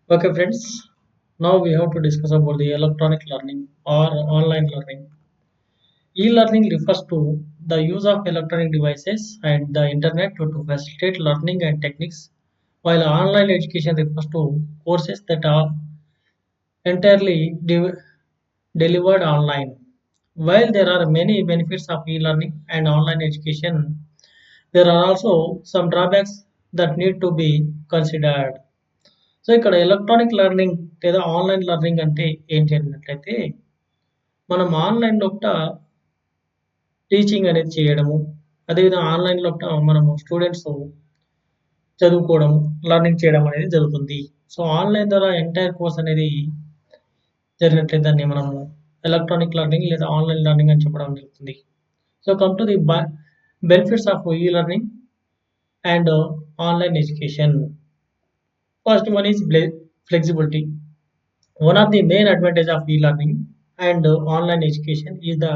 Okay, friends. Now we have to discuss about the electronic learning or online learning. E-learning refers to the use of electronic devices and the internet to facilitate learning and techniques, while online education refers to courses that are entirely delivered online. While there are many benefits of e-learning and online education, there are also some drawbacks that need to be considered. So ఇక్కడ electronic learning లేదా online learning అంటే ఏంటి అన్నట్లయితే మనం online లోపల teaching అనేది చేయడము అదేవిధంగా ఆన్లైన్ లోపల మనము స్టూడెంట్స్ చదువుకోవడం లెర్నింగ్ చేయడం అనేది జరుగుతుంది సో ఆన్లైన్ ద్వారా ఎంటైర్ కోర్స్ అనేది జరిగినట్లయితే దాన్ని మనము ఎలక్ట్రానిక్ లెర్నింగ్ లేదా ఆన్లైన్ లెర్నింగ్ అని చెప్పడం జరుగుతుంది so come to the benefits of e learning and online education first one is flexibility. One of the main advantage of e-learning and online education is the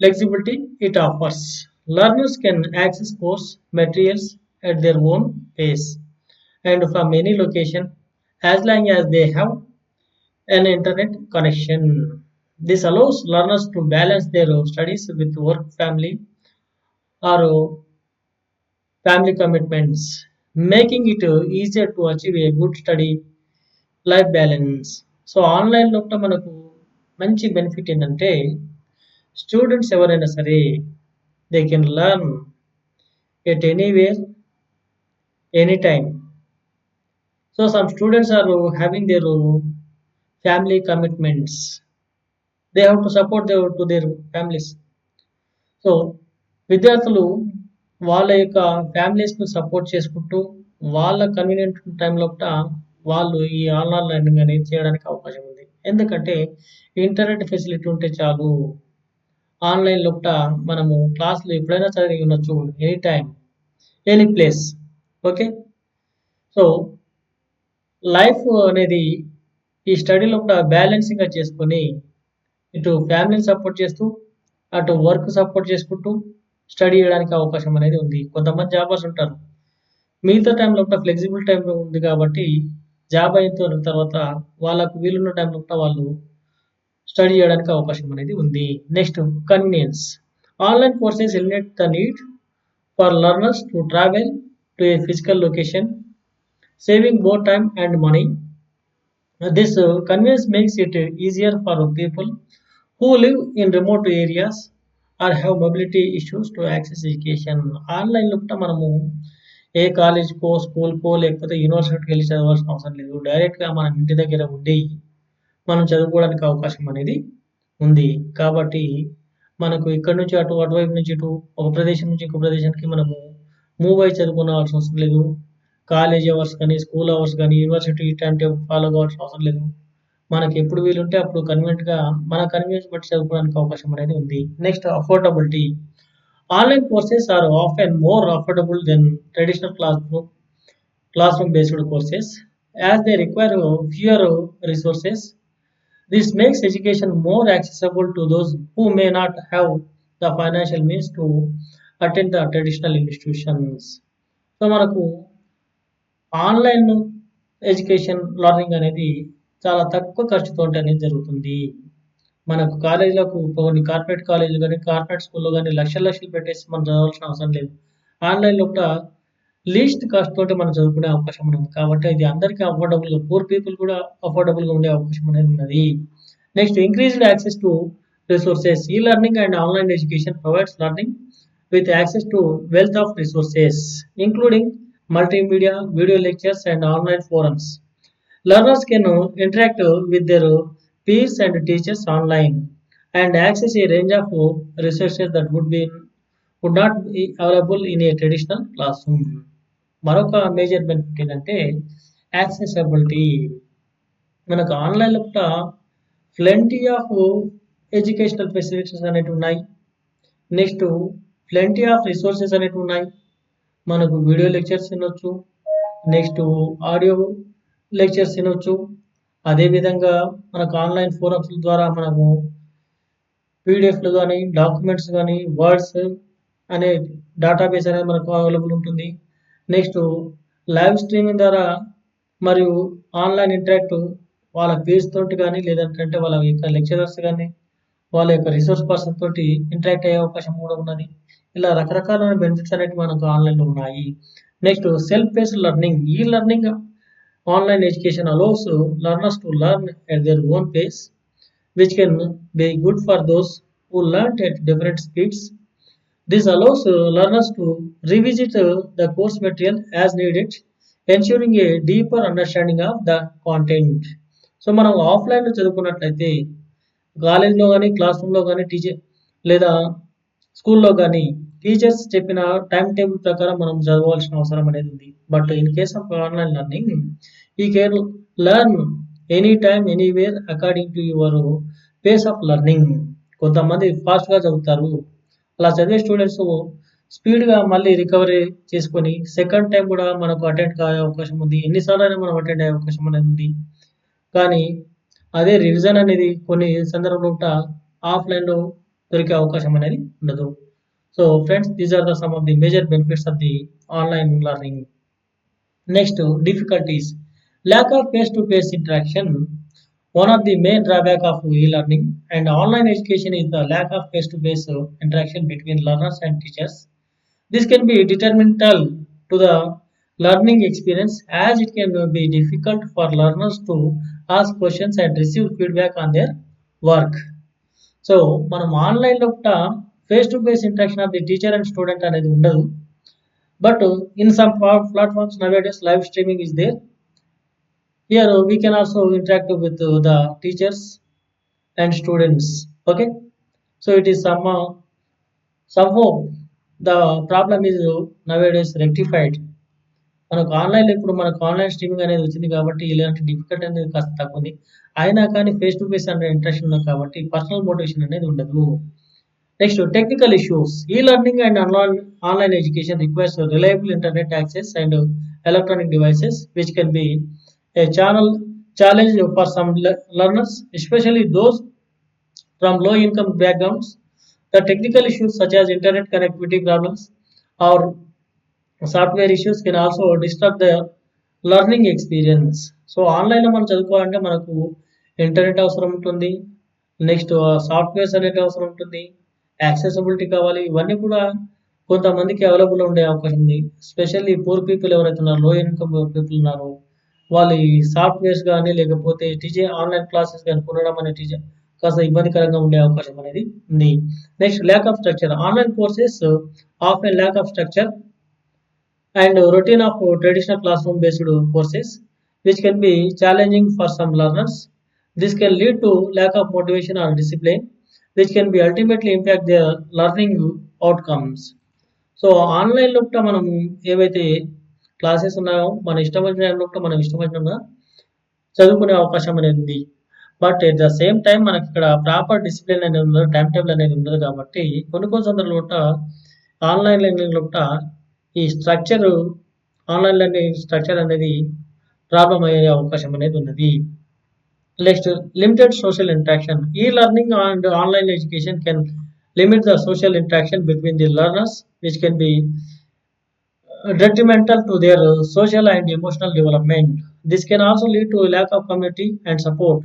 flexibility it offers. Learners can access course materials at their own pace and from any location as long as they have an internet connection. This allows learners to balance their studies with work, or family commitments, making it easier to achieve a good study life balance. So online లోపల మనకు మంచి benefit ఏంటంటే, students ఎవరైనా సరే they can learn at anywhere, any time. So some students are having their family commitments. They have to support to their families. So విద్యార్థులు వాళ్ళ యొక్క ఫ్యామిలీస్‌ని support చేసుకుంటూ, వాళ్ళ కన్వీనియంట్ టైమ్ లోపట వాళ్ళు ఈ ఆన్‌లైన్ లెర్నింగ్ అనేది చేయడానికి అవకాశం ఉంది. ఎందుకంటే ఇంటర్నెట్ ఫెసిలిటీ ఉంటే చాలు. ఆన్‌లైన్ లోపట మనము క్లాస్‌లు ఎప్పుడైనా సరే వినొచ్చు. Any time, any place. Okay. So life అనేది ఈ స్టడీ లోపల బ్యాలెన్సింగ్‌గా చేసుకొని, ఇటు ఫ్యామిలీని సపోర్ట్ చేస్తూ, అటు వర్క్ సపోర్ట్ చేసుకుంటూ స్టడీ చేయడానికి అవకాశం అనేది ఉంది. కొంతమంది జాబర్స్ ఉంటారు. మిగతా టైం లోపల ఫ్లెక్సిబుల్ టైం ఉంది కాబట్టి జాబ్ అయిన తర్వాత వాళ్ళకు వీలున్న టైం లోపల వాళ్ళు స్టడీ చేయడానికి అవకాశం అనేది ఉంది. Next convenience. Online courses eliminate the need for learners to travel to A physical location, saving both time and money. This convenience makes it easier for people who live in remote areas or have mobility issues to access education. Online లోపల మనము ఏ కాలేజ్‌కో, స్కూల్‌కో లేకపోతే యూనివర్సిటీకి వెళ్లి చదవాల్సిన అవసరం లేదు. డైరెక్ట్‌గా మనం ఇంటి దగ్గర ఉండి మనం చదువుకోవడానికి అవకాశం అనేది ఉంది. కాబట్టి మనకు ఇక్కడి నుంచి అటు, అటువైపు నుంచి ఇటు, ఒక ప్రదేశం నుంచి ఇంకో ప్రదేశానికి మనము మూవ్ అయ్యి చదువుకోవాల్సిన అవసరం లేదు. కాలేజ్ అవర్స్ కానీ, స్కూల్ అవర్స్ కానీ, యూనివర్సిటీ టైమ్ టేబుల్ ఫాలో కావాల్సిన అవసరం లేదు. మనకి ఎప్పుడు వీలుంటే అప్పుడు కన్వీనియంట్‌గా మన కన్వీనియన్స్ బట్టి చదువుకోవడానికి అవకాశం అనేది ఉంది. Next affordability. Online courses are often more affordable then traditional classroom based courses as they require fewer resources. This makes education more accessible to those who may not have the financial means to attend the traditional institutions. So మనకు online education learning అనేది చాలా తక్కువ ఖర్చుతోటి అనేది జరుగుతుంది. మనకు కాలేజీలకు కొన్ని corporate కాలేజీలు గాని, కార్పొరేట్ స్కూల్‌లో గాని లక్షలు లక్షలు పెట్టేసి మనం చదవాల్సిన అవసరం లేదు. ఆన్‌లైన్ లోపల లీస్ట్ కాస్ట్ తోటి మనం చదువుకునే అవకాశం ఉంది. కాబట్టి ఇది అందరికీ అఫోర్డబుల్‌గా పూర్ పీపుల్ కూడా అఫోర్డబుల్‌గా ఉండే అవకాశం అనేది ఉన్నది. Next increased access to resources. E learning and online education provides learning with access to wealth of resources, including multimedia, video lectures, and online forums. Learners can interact with their peers and teachers online and access a range of resources that would not be available in a traditional classroom. మరొక major benefit ఏంటంటే accessibility. మనకు online లోపల plenty of educational facilities అనేటివి ఉన్నాయి. Next plenty of resources అనేటివి ఉన్నాయి. మనకు video lectures వినొచ్చు. నెక్స్ట్ ఆడియో లెక్చర్స్ వినొచ్చు. అదేవిధంగా మనకు ఆన్‌లైన్ ఫోరమ్స్ ద్వారా మనము పీడిఎఫ్‌లు గాని, డాక్యుమెంట్స్ గాని, వర్డ్స్ అనే డేటాబేస్ అనేది మనకు అవైలబుల్ ఉంటుంది. నెక్స్ట్ లైవ్ స్ట్రీమింగ్ ద్వారా మరియు ఆన్‌లైన్ ఇంటరాక్ట్ వాళ్ళ పీర్స్ తోటి గానీ, లేదంటే వాళ్ళ యొక్క లెక్చరర్స్ గానీ, వాళ్ళ యొక్క రిసోర్స్ పర్సన్ తోటి ఇంటరాక్ట్ అయ్యే అవకాశం కూడా ఉన్నది. ఇలా రకరకాలైన బెనిఫిట్స్ అనేటివి మనకు ఆన్‌లైన్‌లో ఉన్నాయి. Next self based learning. E learning online education allows learners to learn at their own pace, which can be good for those who learnt at different speeds. This allows learners to revisit the course material as needed, ensuring a deeper understanding of the content. So మనం ఆఫ్‌లైన్‌లో చదువుకున్నట్లయితే కాలేజ్‌లో గాని, class రూమ్‌లో గాని లేదా స్కూల్‌లో గాని teachers చెప్పిన టైమ్ టేబుల్ ప్రకారం మనం చదవాల్సిన అవసరం అనేది ఉంది. But in case of online learning, you can learn any time, anywhere according to your pace of learning. కొంతమంది ఫాస్ట్‌గా చదువుతారు. అలా చదివే స్టూడెంట్స్ స్పీడ్‌గా మళ్ళీ రికవరీ చేసుకొని సెకండ్ టైమ్ కూడా మనకు అటెండ్ కాయే అవకాశం ఉంది. ఎన్ని సార్లైనా మనం అటెండ్ అయ్యే అవకాశం అనేది ఉంది. కానీ అదే రివిజన్ అనేది కొన్ని సందర్భంలోట ఆఫ్‌లైన్‌లో దొరికే అవకాశం అనేది ఉండదు. So friends, these are the some of the major benefits of the online learning. Next, difficulties. Lack of face-to-face interaction. One of the main drawback of e-learning and online education is the lack of face-to-face interaction between learners and teachers. This can be detrimental to the learning experience as it can be difficult for learners to ask questions and receive feedback on their work. So మనం ఆన్‌లైన్‌లో కూడా face to face interaction of the teacher and student అనేది ఉండదు. But in some platforms nowadays, live streaming is there. Here we can also interact with the teachers and students. Okay, so it is somehow the problem is nowadays rectified. మనకు ఆన్‌లైన్‌లో ఇప్పుడు మనకు online streaming అనేది వచ్చింది కాబట్టి ఇలాంటి difficulty అనేది కాస్త తగ్గుంది. అయినా కానీ ఫేస్ టు ఫేస్ అనే ఇంటరాక్షన్ ఉంది కాబట్టి పర్సనల్ మోటివేషన్ అనేది ఉండదు. Next, technical issues. E-learning and online education requires a reliable internet access and electronic devices, which can be a challenge for some learners, especially those from low-income backgrounds. The technical issues such as internet connectivity problems or software issues can also disturb the learning experience. So ఆన్‌లైన్‌లో మనం చదువుకోవాలంటే మనకు internet అవసరం ఉంటుంది. Next softwares అనేటివి అవసరం ఉంటుంది. Accessibility కావాలి. ఇవన్నీ కూడా కొంతమందికి అవైలబుల్‌లో ఉండే అవకాశం ఉంది. ఎస్పెషల్లీ పూర్ పీపుల్ ఎవరైతే ఉన్నారో, లో ఇన్‌కమ్ పీపుల్ ఉన్నారో, వాళ్ళు ఈ సాఫ్ట్‌వేర్స్ గాని, లేకపోతే ఆన్‌లైన్ క్లాసెస్ గాని కొనడం అనేది కాస్త ఇబ్బందికరంగా ఉండే అవకాశం అనేది ఉంది. Next, lack of structure. Online courses often lack of structure and routine of traditional classroom based courses, which can be challenging for some learners. This can lead to lack of motivation or discipline, which can be ultimately impact their learning outcomes. So ఆన్‌లైన్‌లో కూడా మనం ఏవైతే classes ఉన్నాయో మన ఇష్టం వచ్చిన టైంలో కూడా మనం ఇష్టం వచ్చినట్టుగా చదువుకునే అవకాశం అనేది ఉంది. But at the same time మనకి ఇక్కడ ప్రాపర్ డిసిప్లిన్ అనేది ఉండదు. టైమ్ టేబుల్ అనేది ఉండదు కాబట్టి కొన్ని సందర్భాల్లో కూడా ఆన్‌లైన్ లెర్నింగ్‌లో కూడా ఈ ఆన్‌లైన్ లెర్నింగ్ స్ట్రక్చర్ అనేది ప్రాబ్లమ్ అయ్యే అవకాశం అనేది ఉన్నది. Next, limited social interaction. E learning and online education can limit the social interaction between the learners, which can be detrimental to their social and emotional development. This can also lead to a lack of community and support,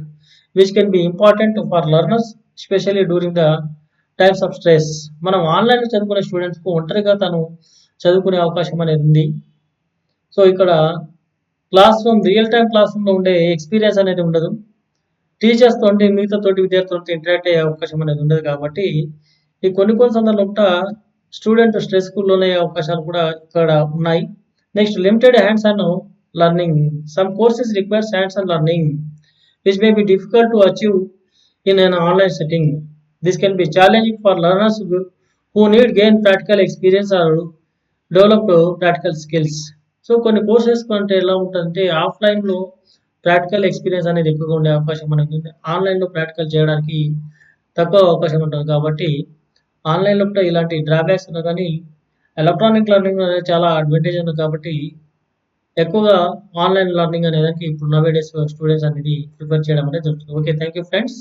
which can be important for learners, especially during the times of stress. మనం ఆన్‌లైన్‌లో చదువుకునే స్టూడెంట్స్‌కు ఒంటరిగా తను చదువుకునే అవకాశం అనేది ఉంది. So ఇక్కడ రియల్ టైమ్ క్లాస్ రూమ్‌లో ఉండే ఎక్స్‌పీరియన్స్ అనేది ఉండదు. టీచర్స్ తోటి మిగతా తోటి విద్యార్థులతో ఇంటరాక్ట్ అయ్యే అవకాశం అనేది ఉండదు కాబట్టి ఈ కొన్ని సందర్భాల్లో స్టూడెంట్ స్ట్రెస్‌కు లోనయ్యే అవకాశాలు కూడా ఇక్కడ ఉన్నాయి. Next, limited hands on learning. Some courses requires hands on learning which may be difficult to achieve in an online setting. This can be challenging for learners who need gain practical experience or develop practical skills. So కొన్ని courses అంటే ఎలా ఉంటుందంటే ఆఫ్‌లైన్‌లో practical experience అనేది ఎక్కువగా ఉండే అవకాశం మనకు ఉంది. ఆన్‌లైన్‌లో ప్రాక్టికల్ చేయడానికి తక్కువ అవకాశం ఉంటుంది కాబట్టి ఆన్‌లైన్‌లో కూడా ఇలాంటి డ్రాబ్యాక్స్ ఉన్నా కానీ ఎలక్ట్రానిక్ లెర్నింగ్ అనేది చాలా అడ్వాంటేజ్ ఉంది కాబట్టి ఎక్కువగా ఆన్‌లైన్ లెర్నింగ్ అనే దానికి ఇప్పుడు నౌ ఏ డేస్ స్టూడెంట్స్ అనేది ప్రిఫర్ చేయడం అనేది జరుగుతుంది. ఓకే. Thank you friends.